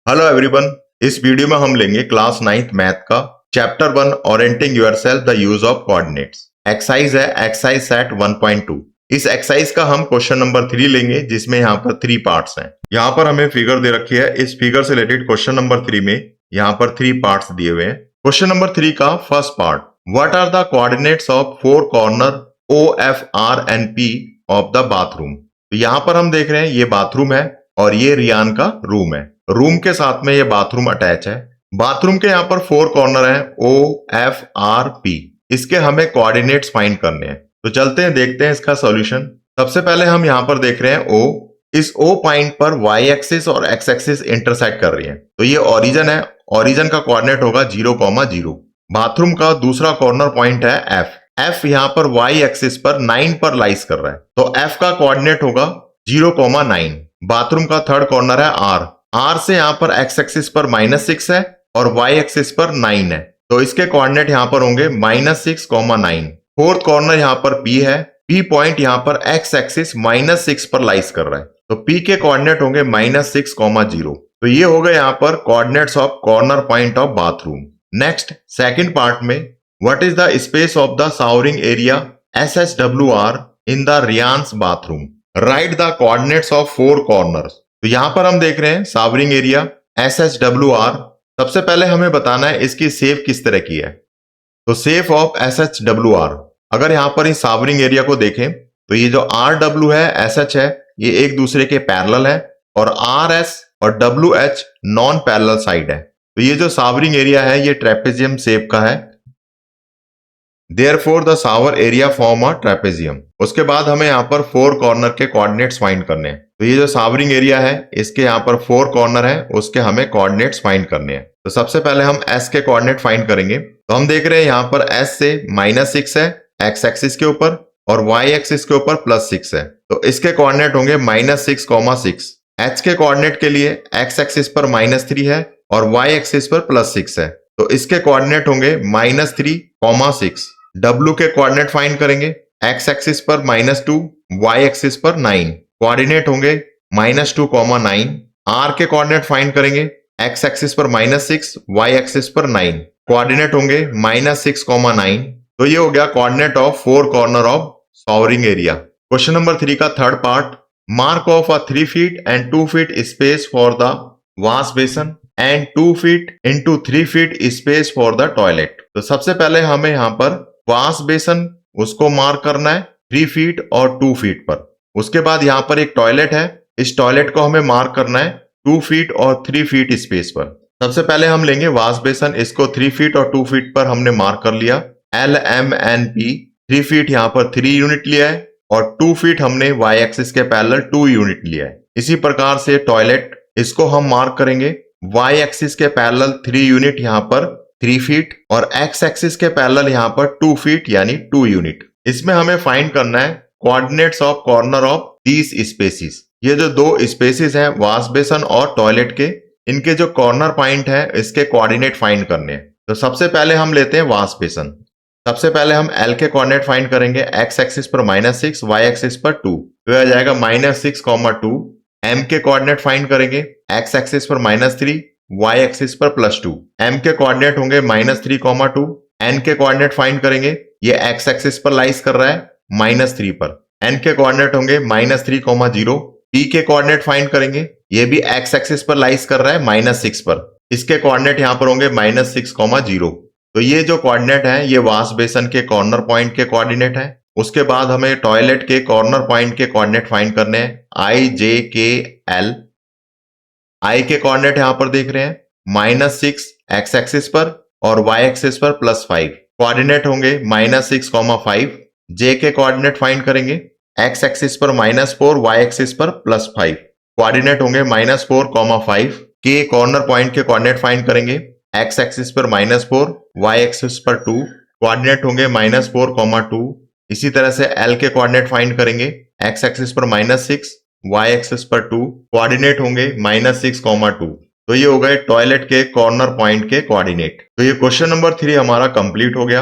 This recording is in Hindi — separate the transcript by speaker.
Speaker 1: Hello everyone. इस वीडियो में हम लेंगे क्लास 9th मैथ का chapter 1 orienting yourself the use of coordinates. Exercise है एक्सरसाइज सेट 1.2। इस एक्सरसाइज का हम क्वेश्चन नंबर 3 लेंगे जिसमें यहाँ पर 3 पार्ट्स हैं। यहाँ पर हमें फिगर दे रखी है। इस फिगर से रिलेटेड क्वेश्चन नंबर 3 में यहाँ पर 3 पार्ट्स दिए हुए हैं। क्वेश्चन नंबर 3 का first part, what are the coordinates of 4 corner O, F, R and P of the bathroom. तो यहाँ पर हम देख रहे हैं ये बाथरूम है और ये रियान का रूम है। रूम के साथ में ये बाथरूम अटैच है। बाथरूम के यहाँ पर 4 कॉर्नर हैं O, F, R, P। इसके हमें कोऑर्डिनेट्स फाइंड करने हैं। तो चलते हैं देखते हैं इसका सॉल्यूशन। सबसे पहले हम यहाँ पर देख रहे हैं O। इस O पॉइंट पर y एक्सिस और x एक्सिस इंटरसेक्ट कर रही है। तो ये ओरिजिन है। ओरिजिन का कोऑर्डिनेट होगा 0,0। बाथरूम का दूसरा कॉर्नर पॉइंट है F। F यहाँ पर y एक्सिस पर 9 पर लाइज कर रहा है। तो F का कोऑर्डिनेट होगा 0,9। बाथरूम का थर्ड कॉर्नर है R। R से यहाँ पर x एक्सिस पर -6 है और y एक्सिस पर 9 है। तो इसके कोऑर्डिनेट यहाँ पर होंगे -6,9। फोर्थ कॉर्नर यहाँ पर P है। P पॉइंट यहाँ पर x एक्सिस -6 पर लाइज कर रहा है। तो P के कोऑर्डिनेट होंगे -6,0। तो ये हो गए यहाँ पर coordinates of corner point of bathroom. Next second part में, what is the space of the showering area SHWR in the Riyan's bathroom. Write the coordinates of 4 corners. तो यहां पर हम देख रहे हैं शावरिंग एरिया SHWR। सबसे पहले हमें बताना है इसकी शेप किस तरह की है। तो शेप ऑफ SHWR, अगर यहां पर इस शावरिंग एरिया को देखें तो ये जो RW है, SH है, ये एक दूसरे के पैरेलल है और RS और WH नॉन पैरेलल साइड है। तो ये जो शावरिंग एरिया है ये ट्रेपेजियम शेप का है। Therefore the shower area form a trapezium। उसके बाद हमें यहाँ पर 4 कॉर्नर के कोऑर्डिनेट्स फाइंड करने हैं। तो ये जो शावरिंग एरिया है इसके यहाँ पर 4 कॉर्नर है, उसके हमें कोऑर्डिनेट्स फाइंड करने हैं। तो सबसे पहले हम S के कोऑर्डिनेट फाइंड करेंगे। तो हम देख रहे हैं यहाँ पर S से -6 है x एक्सिस के ऊपर और y एक्सिस के ऊपर +6 है। तो इसके कोऑर्डिनेट होंगे -6,6। H के कोऑर्डिनेट के लिए x एक्सिस पर -3 है और y एक्सिस पर +6 है। तो इसके कोऑर्डिनेट होंगे -3,6। W के कोऑर्डिनेट फाइंड करेंगे। x एक्सिस पर -2, y एक्सिस पर 9। कोऑर्डिनेट होंगे -2,9। R के कोऑर्डिनेट फाइंड करेंगे। x एक्सिस पर -6, y एक्सिस पर 9। कोऑर्डिनेट होंगे -6,9। तो ये हो गया coordinate of 4 corner of showering area. Question number 3 का third part, mark of a 3 feet and 2 feet space for the wash basin and 2 feet into 3 feet space for the toilet. तो सबसे पहले हमें यहाँ पर वॉश बेसन उसको मार्क करना है 3 फीट और 2 फीट पर। उसके बाद यहाँ पर एक टॉयलेट है, इस टॉयलेट को हमें मार्क करना है 2 फीट और 3 फीट स्पेस पर। सबसे पहले हम लेंगे वॉश बेसन, इसको 3 फीट और 2 फीट पर हमने मार्क कर लिया। LMNP 3 फीट यहाँ पर 3 यूनिट लिया है और 2 फीट हमने y एक्सिस के पैरेलल 2 यूनिट लिया है। इसी प्रकार से टॉयलेट, इसको हम मार्क करेंगे y एक्सिस के पैरेलल 3 यूनिट यहाँ पर 3 फीट और x एक्सिस के पैरेलल यहाँ पर 2 फीट यानी 2 यूनिट। इसमें हमें फाइंड करना है coordinates of corner of these spaces. ये जो 2 स्पेसिस हैं वॉश बेसन और टॉयलेट के, इनके जो कॉर्नर पॉइंट है इसके कोऑर्डिनेट फाइंड करने हैं। तो सबसे पहले हम लेते हैं वॉश बेसन। सबसे पहले हम L के कोऑर्डिनेट फाइंड करेंगे। x एक्सिस पर -6, y एक्सिस पर 2। तो आ जाएगा -6,2। M के कोऑर्डिनेट फाइंड करेंगे। x एक्सिस पर -3, y एक्सिस पर +2। M के कोऑर्डिनेट होंगे -3,2। N के कोऑर्डिनेट फाइंड करेंगे। ये x एक्सिस पर लाइज कर रहा है -3 पर। N के कोऑर्डिनेट होंगे -3,0। P के कोऑर्डिनेट फाइंड करेंगे। ये भी x एक्सिस पर लाइज कर रहा है -6 पर। इसके कोऑर्डिनेट यहाँ पर होंगे -6,0। तो ये जो कोऑर्डिनेट है ये वॉश बेसन के कॉर्नर पॉइंट के कोऑर्डिनेट है। उसके बाद हमें टॉयलेट के कॉर्नर पॉइंट के कोऑर्डिनेट फाइंड करने हैं I, J, K, L। I के कोऑर्डिनेट यहां पर देख रहे हैं -6 x एक्सिस पर और y एक्सिस पर +5। कोऑर्डिनेट होंगे -6,5। J के कोऑर्डिनेट फाइंड करेंगे। x एक्सिस पर -4, y एक्सिस पर +5। कोऑर्डिनेट होंगे -4,5। K कॉर्नर पॉइंट के कोऑर्डिनेट फाइंड करेंगे। x एक्सिस पर -4, y एक्सिस पर 2। कोऑर्डिनेट होंगे -4,2। इसी तरह से L के कोऑर्डिनेट फाइंड करेंगे। x एक्सिस पर -6, y एक्सिस पर 2। कोऑर्डिनेट होंगे -6,2। तो ये हो गए टॉयलेट के कॉर्नर पॉइंट के कोऑर्डिनेट। तो ये क्वेश्चन नंबर 3 हमारा कंप्लीट हो गया।